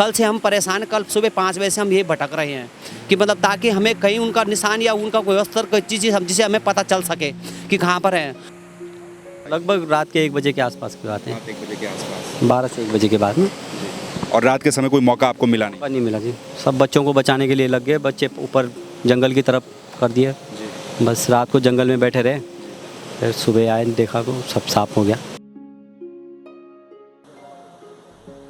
कल से हम परेशान हैं, कल सुबह 5 बजे से हम यही भटक रहे हैं कि मतलब ताकि हमें कहीं उनका निशान या उनका कोई स्तर कोई चीज़ हम जिसे हमें पता चल सके कि कहाँ पर है। लगभग रात के 1 बजे के आसपास की बात है। रात 1 बजे के आसपास 12 से 1 बजे के बाद में। और रात के समय कोई मौका आपको मिला नहीं? नहीं मिला जी, सब बच्चों को बचाने के लिए लग गए, बच्चे ऊपर जंगल की तरफ कर दिए। बस रात को जंगल में बैठे रहे, फिर सुबह आए देखा तो सब साफ हो गया।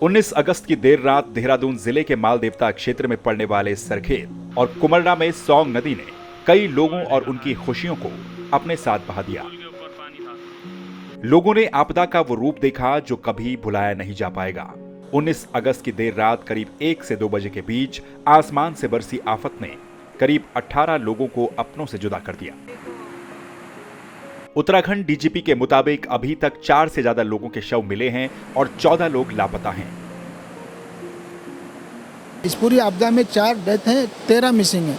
19 अगस्त की देर रात देहरादून जिले के मालदेवता क्षेत्र में पड़ने वाले सरखेत और कुमरडा में सौंग नदी ने कई लोगों और उनकी खुशियों को अपने साथ बहा दिया। लोगों ने आपदा का वो रूप देखा जो कभी भुलाया नहीं जा पाएगा। 19 अगस्त की देर रात करीब 1 से 2 बजे के बीच आसमान से बरसी आफत ने करीब 18 लोगों को अपनों से जुदा कर दिया। उत्तराखंड डीजीपी के मुताबिक अभी तक 4 से ज्यादा लोगों के शव मिले हैं और 14 लोग लापता हैं। इस पूरी आपदा में 4 डेथ हैं, 13 मिसिंग हैं।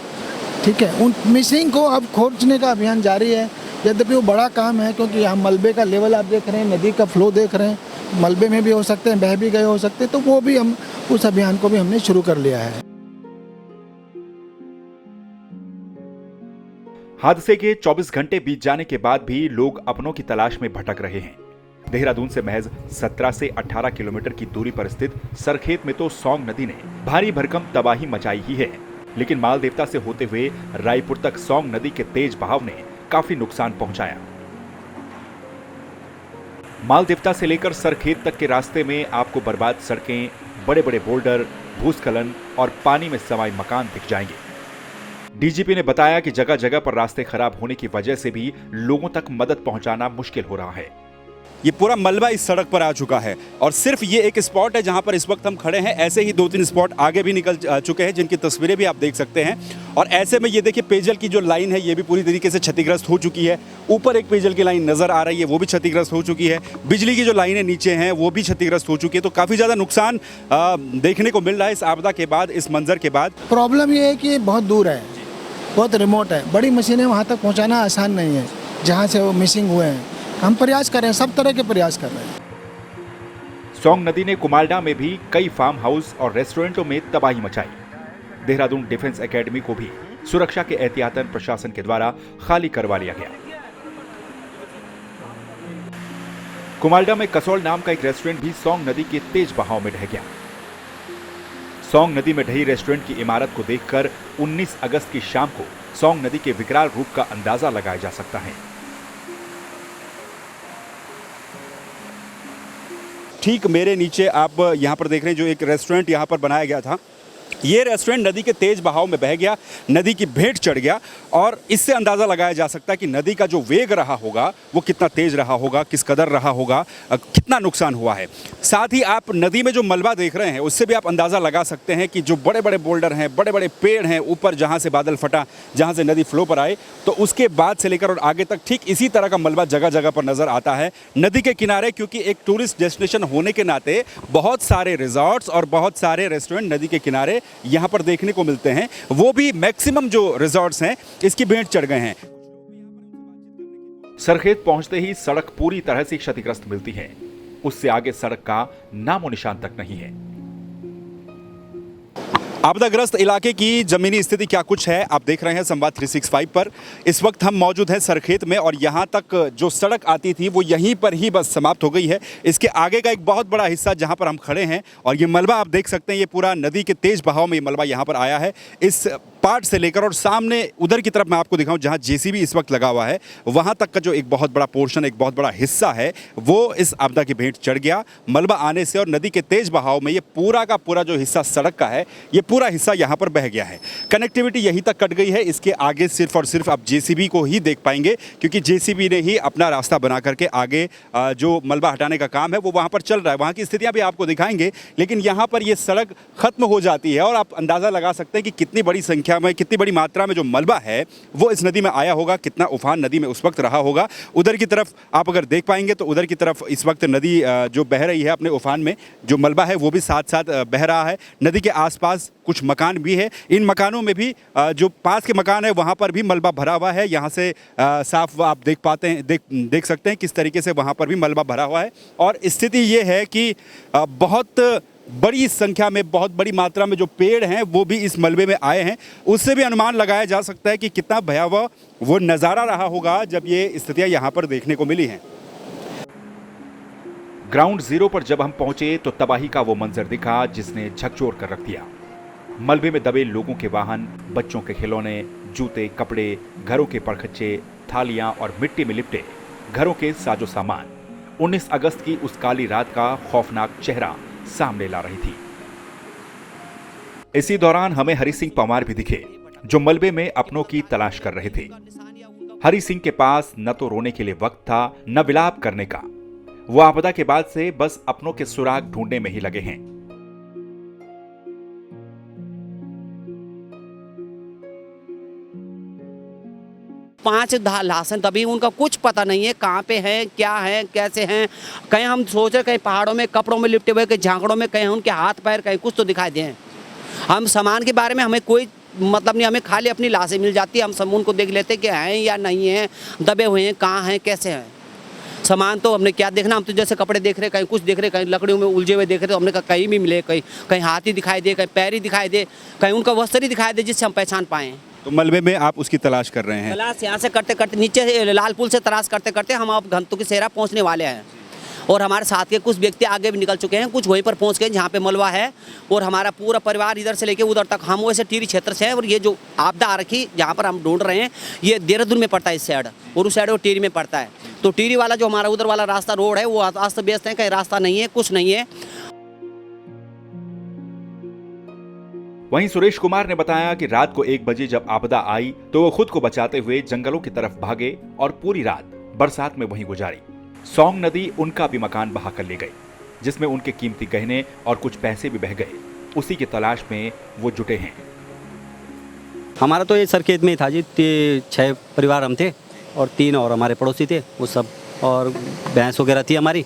ठीक है, उन मिसिंग को अब खोजने का अभियान जारी है। यद्यपि वो बड़ा काम है क्योंकि यहाँ मलबे का लेवल आप देख रहे हैं, नदी का फ्लो देख रहे हैं, मलबे में भी हो सकते हैं, बह भी गए हो सकते हैं, तो वो भी हम उस अभियान को भी हमने शुरू कर लिया है। हादसे के 24 घंटे बीत जाने के बाद भी लोग अपनों की तलाश में भटक रहे हैं। देहरादून से महज 17 से 18 किलोमीटर की दूरी पर स्थित सरखेत में तो सौंग नदी ने भारी भरकम तबाही मचाई ही है, लेकिन मालदेवता से होते हुए रायपुर तक सौंग नदी के तेज बहाव ने काफी नुकसान पहुंचाया। मालदेवता से लेकर सरखेत तक के रास्ते में आपको बर्बाद सड़कें, बड़े बड़े बोल्डर, भूस्खलन और पानी में समाये मकान दिख जाएंगे। डीजीपी ने बताया कि जगह जगह पर रास्ते खराब होने की वजह से भी लोगों तक मदद पहुंचाना मुश्किल हो रहा है। ये पूरा मलबा इस सड़क पर आ चुका है और सिर्फ ये एक स्पॉट है जहां पर इस वक्त हम खड़े हैं। ऐसे ही 2-3 स्पॉट आगे भी निकल चुके हैं जिनकी तस्वीरें भी आप देख सकते हैं। और ऐसे में ये देखिए पेयजल की जो लाइन है ये भी पूरी तरीके से क्षतिग्रस्त हो चुकी है। ऊपर एक पेयजल की लाइन नजर आ रही है, वो भी क्षतिग्रस्त हो चुकी है। बिजली की जो लाइनें नीचे हैं वो भी क्षतिग्रस्त हो चुकी है। तो काफ़ी ज़्यादा नुकसान देखने को मिल रहा है इस आपदा के बाद, इस मंजर के बाद। प्रॉब्लम ये है कि ये बहुत दूर है, बहुत रिमोट है, बड़ी मशीनें वहाँ तक पहुँचाना आसान नहीं है जहाँ से वो मिसिंग हुए हैं। हम प्रयास कर रहे हैं, सब तरह के प्रयास कर रहे हैं। सौंग नदी ने कुमारडा में भी कई फार्म हाउस और रेस्टोरेंटों में तबाही मचाई। देहरादून डिफेंस एकेडमी को भी सुरक्षा के एहतियातन प्रशासन के द्वारा खाली करवा लिया गया। कुमारडा में कसौल नाम का एक रेस्टोरेंट भी सौंग नदी के तेज बहाव में ढह गया। सौंग नदी में ढही रेस्टोरेंट की इमारत को देखकर 19 अगस्त की शाम को सौंग नदी के विकराल रूप का अंदाजा लगाया जा सकता है। ठीक मेरे नीचे आप यहाँ पर देख रहे हैं जो एक रेस्टोरेंट यहाँ पर बनाया गया था, ये रेस्टोरेंट नदी के तेज बहाव में बह गया, नदी की भेंट चढ़ गया। और इससे अंदाज़ा लगाया जा सकता है कि नदी का जो वेग रहा होगा वो कितना तेज रहा होगा, किस कदर रहा होगा, कितना नुकसान हुआ है। साथ ही आप नदी में जो मलबा देख रहे हैं उससे भी आप अंदाज़ा लगा सकते हैं कि जो बड़े बड़े बोल्डर हैं, बड़े बड़े पेड़ हैं ऊपर जहाँ से बादल फटा, जहाँ से नदी फ्लो पर आए, तो उसके बाद से लेकर और आगे तक ठीक इसी तरह का मलबा जगह जगह पर नज़र आता है नदी के किनारे। क्योंकि एक टूरिस्ट डेस्टिनेशन होने के नाते बहुत सारे रिजॉर्ट्स और बहुत सारे रेस्टोरेंट नदी के किनारे यहाँ पर देखने को मिलते हैं, वो भी मैक्सिमम जो रिजॉर्ट्स हैं इसकी भेंट चढ़ गए हैं। सरखेत पहुंचते ही सड़क पूरी तरह से क्षतिग्रस्त मिलती है, उससे आगे सड़क का नामो निशान तक नहीं है। आपदाग्रस्त इलाके की जमीनी स्थिति क्या कुछ है आप देख रहे हैं संवाद 365 पर। इस वक्त हम मौजूद हैं सरखेत में और यहाँ तक जो सड़क आती थी वो यहीं पर ही बस समाप्त हो गई है। इसके आगे का एक बहुत बड़ा हिस्सा जहाँ पर हम खड़े हैं और ये मलबा आप देख सकते हैं, ये पूरा नदी के तेज बहाव में ये मलबा यहाँ पर आया है। इस पार्ट से लेकर और सामने उधर की तरफ मैं आपको दिखाऊं जहां जेसीबी इस वक्त लगा हुआ है, वहां तक का जो एक बहुत बड़ा पोर्शन, एक बहुत बड़ा हिस्सा है वो इस आपदा की भेंट चढ़ गया मलबा आने से। और नदी के तेज बहाव में ये पूरा का पूरा जो हिस्सा सड़क का है ये पूरा हिस्सा यहां पर बह गया है। कनेक्टिविटी यहीं तक कट गई है। इसके आगे सिर्फ और सिर्फ आप जेसीबी को ही देख पाएंगे क्योंकि जेसीबी ने ही अपना रास्ता बना करके आगे जो मलबा हटाने का काम है वो वहां पर चल रहा है। वहां की स्थितियां भी आपको दिखाएंगे, लेकिन यहां पर ये सड़क खत्म हो जाती है और आप अंदाजा लगा सकते हैं कि कितनी बड़ी संख्या में, कितनी बड़ी मात्रा में जो मलबा है वो इस नदी में आया होगा, कितना उफान नदी में उस वक्त रहा होगा। उधर की तरफ आप अगर देख पाएंगे तो उधर की तरफ इस वक्त नदी जो बह रही है अपने उफान में, जो मलबा है वो भी साथ साथ बह रहा है। नदी के आसपास कुछ मकान भी है, इन मकानों में भी जो पास के मकान है वहाँ पर भी मलबा भरा हुआ है। यहाँ से साफ आप देख पाते हैं, देख सकते हैं किस तरीके से वहाँ पर भी मलबा भरा हुआ है। और स्थिति ये है कि बहुत बड़ी संख्या में, बहुत बड़ी मात्रा में जो पेड़ हैं वो भी इस मलबे में आए हैं, उससे भी अनुमान लगाया जा सकता है कि कितना भयावह वो नज़ारा रहा होगा जब ये स्थितियां यहाँ पर देखने को मिली हैं। ग्राउंड जीरो पर जब हम पहुंचे तो तबाही का वो मंजर दिखा जिसने झकझोर कर रख दिया। मलबे में दबे लोगों के वाहन, बच्चों के खिलौने, जूते, कपड़े, घरों के परखच्चे, थालियां और मिट्टी में लिपटे घरों के साजो सामान 19 अगस्त की उस काली रात का खौफनाक चेहरा सामने ला रही थी। इसी दौरान हमें हरि सिंह पंवार भी दिखे जो मलबे में अपनों की तलाश कर रहे थे। हरि सिंह के पास न तो रोने के लिए वक्त था न विलाप करने का। वो आपदा के बाद से बस अपनों के सुराग ढूंढने में ही लगे हैं। पांच लाशन तभी उनका कुछ पता नहीं है कहाँ पे हैं, क्या हैं, कैसे हैं। कहीं हम सोच रहे कहीं पहाड़ों में कपड़ों में लिपटे हुए, कहीं झांकड़ों में, कहीं उनके हाथ पैर कहीं कुछ तो दिखाई दें। हम सामान के बारे में हमें कोई मतलब नहीं, हमें खाली अपनी लाशें मिल जाती है। हम सब उनको देख लेते कि हैं या नहीं हैं, दबे हुए हैं, कहाँ हैं, कैसे हैं। सामान तो हमने क्या देखना, हम तो जैसे कपड़े देख रहे, कहीं कुछ देख रहे, कहीं लकड़ियों में उलझे हुए देख रहे, तो हमने कहा कहीं भी मिले, कहीं कहीं हाथी दिखाई दे, कहीं पैर ही दिखाई दे, कहीं उनका वस्त्र ही दिखाई दे जिससे हम पहचान पाएँ। तो मलबे में आप उसकी तलाश कर रहे हैं? तलाश यहाँ से करते करते नीचे लाल पुल से तलाश करते करते हम अब घंटों की सेरा पहुँचने वाले हैं। और हमारे साथ के कुछ व्यक्ति आगे भी निकल चुके हैं, कुछ वहीं पर पहुँच गए जहाँ पे मलबा है। और हमारा पूरा परिवार इधर से लेके उधर तक, हम वैसे टिहरी क्षेत्र से हैं। और ये जो आपदा आ रखी जहाँ पर हम ढूंढ रहे हैं ये देहरादून में पड़ता है इस साइड, और उस साइड वो टिहरी में पड़ता है। तो टिहरी वाला जो हमारा उधर वाला रास्ता रोड है वो अस्त व्यस्त है, कहीं रास्ता नहीं है, कुछ नहीं है। वहीं सुरेश कुमार ने बताया कि रात को 1 बजे जब आपदा आई तो वो खुद को बचाते हुए जंगलों की तरफ भागे और पूरी रात बरसात में वहीं गुजारी। सौंग नदी उनका भी मकान बहा कर ले गई, जिसमें उनके कीमती गहने और कुछ पैसे भी बह गए। उसी की तलाश में वो जुटे हैं। हमारा तो ये सरखेत में ही था जी। 6 परिवार हम थे और 3 और हमारे पड़ोसी थे, वो सब, और भैंस वगैरह थी हमारी,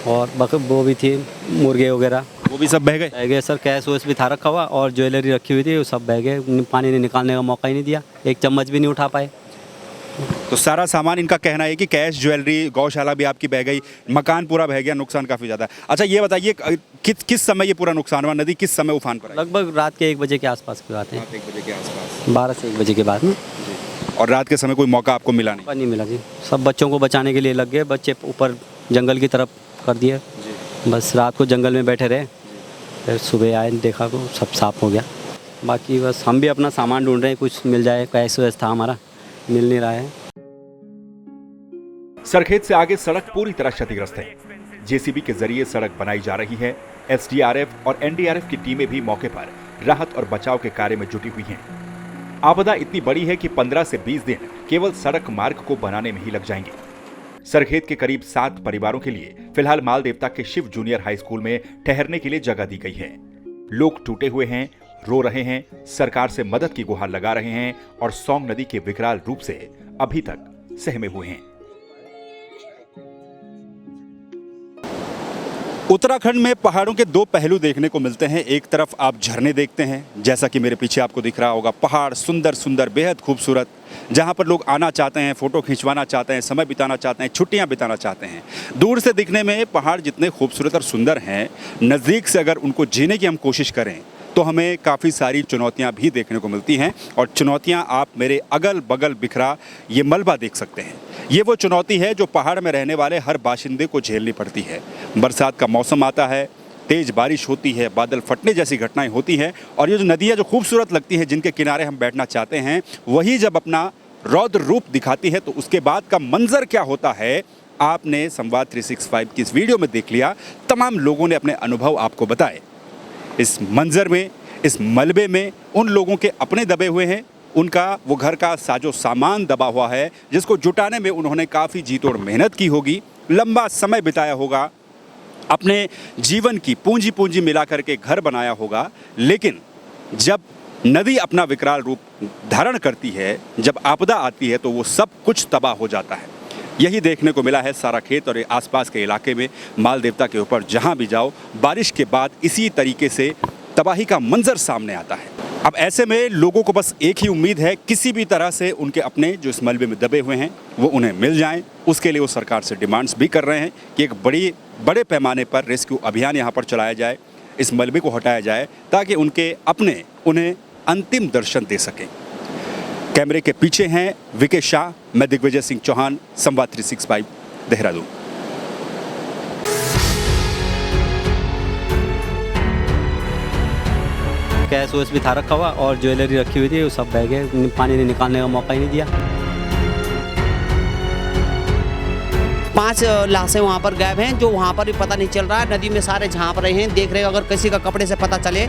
और वो भी थी, मुर्गे वगैरह, वो भी सब बह गए? सर। कैश वैश भी था रखा हुआ और ज्वेलरी रखी हुई थी, वो सब बह गए। पानी ने निकालने का मौका ही नहीं दिया, एक चम्मच भी नहीं उठा पाए। तो सारा सामान, इनका कहना है कि कैश, ज्वेलरी, गौशाला भी आपकी बह गई, मकान पूरा बह गया, नुकसान काफ़ी ज़्यादा है। अच्छा ये बताइए किस समय ये पूरा नुकसान हुआ? नदी किस समय उफान पर आई? लगभग रात के 1 बजे के आसपास की बात है। 1 बजे के आसपास, 12 से 1 बजे के बाद में। और रात के समय कोई मौका आपको मिला नहीं? नहीं मिला जी। सब बच्चों को बचाने के लिए लग गए, बच्चे ऊपर जंगल की तरफ कर दिए। बस रात को जंगल में बैठे रहे, फिर सुबह आए, देखा तो सब साफ हो गया। बाकी बस हम भी अपना सामान ढूंढ रहे हैं, कुछ मिल जाए। कैश वैस था हमारा, मिल नहीं रहा है। सरखेत से आगे सड़क पूरी तरह क्षतिग्रस्त है। जेसीबी के जरिए सड़क बनाई जा रही है। एसडीआरएफ और एनडीआरएफ की टीमें भी मौके पर राहत और बचाव के कार्य में जुटी हुई हैं। आपदा इतनी बड़ी है कि 15 से 20 दिन केवल सड़क मार्ग को बनाने में ही लग जाएंगे। सरखेत के करीब 7 परिवारों के लिए फिलहाल माल देवता के शिव जूनियर हाई स्कूल में ठहरने के लिए जगह दी गई है। लोग टूटे हुए हैं, रो रहे हैं, सरकार से मदद की गुहार लगा रहे हैं और सौंग नदी के विकराल रूप से अभी तक सहमे हुए हैं। उत्तराखंड में पहाड़ों के 2 पहलू देखने को मिलते हैं। एक तरफ आप झरने देखते हैं, जैसा कि मेरे पीछे आपको दिख रहा होगा। पहाड़ सुंदर सुंदर, बेहद खूबसूरत, जहां पर लोग आना चाहते हैं, फ़ोटो खिंचवाना चाहते हैं, समय बिताना चाहते हैं, छुट्टियां बिताना चाहते हैं। दूर से दिखने में पहाड़ जितने खूबसूरत और सुंदर हैं, नज़दीक से अगर उनको जीने की हम कोशिश करें तो हमें काफ़ी सारी चुनौतियां भी देखने को मिलती हैं। और चुनौतियां आप मेरे अगल बगल बिखरा ये मलबा देख सकते हैं। ये वो चुनौती है जो पहाड़ में रहने वाले हर बाशिंदे को झेलनी पड़ती है। बरसात का मौसम आता है, तेज़ बारिश होती है, बादल फटने जैसी घटनाएं होती हैं, और ये जो नदियाँ जो खूबसूरत लगती हैं, जिनके किनारे हम बैठना चाहते हैं, वही जब अपना रौद्र रूप दिखाती है तो उसके बाद का मंजर क्या होता है, आपने संवाद 365 की इस वीडियो में देख लिया। तमाम लोगों ने अपने अनुभव आपको बताए। इस मंजर में, इस मलबे में उन लोगों के अपने दबे हुए हैं, उनका वो घर का साजो सामान दबा हुआ है, जिसको जुटाने में उन्होंने काफ़ी जी तोड़ मेहनत की होगी, लंबा समय बिताया होगा, अपने जीवन की पूंजी मिला करके घर बनाया होगा। लेकिन जब नदी अपना विकराल रूप धारण करती है, जब आपदा आती है, तो वो सब कुछ तबाह हो जाता है। यही देखने को मिला है सारा खेत और आसपास के इलाके में। माल देवता के ऊपर जहां भी जाओ, बारिश के बाद इसी तरीके से तबाही का मंजर सामने आता है। अब ऐसे में लोगों को बस एक ही उम्मीद है, किसी भी तरह से उनके अपने जो इस मलबे में दबे हुए हैं वो उन्हें मिल जाएं। उसके लिए वो सरकार से डिमांड्स भी कर रहे हैं कि एक बड़े पैमाने पर रेस्क्यू अभियान यहाँ पर चलाया जाए। इस मलबे को हटाया जाए ताकि उनके अपने उन्हें अंतिम दर्शन दे सकें। कैमरे के पीछे हैं विके शाह, मैं दिग्विजय सिंह चौहान, संवाद 365 देहरादून। कैश वैश भी था रखा हुआ और ज्वेलरी रखी हुई थी, वो सब बह गए, पानी ने निकालने का मौका ही नहीं दिया। 5 लाशें वहाँ पर गायब हैं, जो वहाँ पर भी पता नहीं चल रहा है। नदी में सारे झांप रहे हैं, देख रहे हैं, अगर किसी का कपड़े से पता चले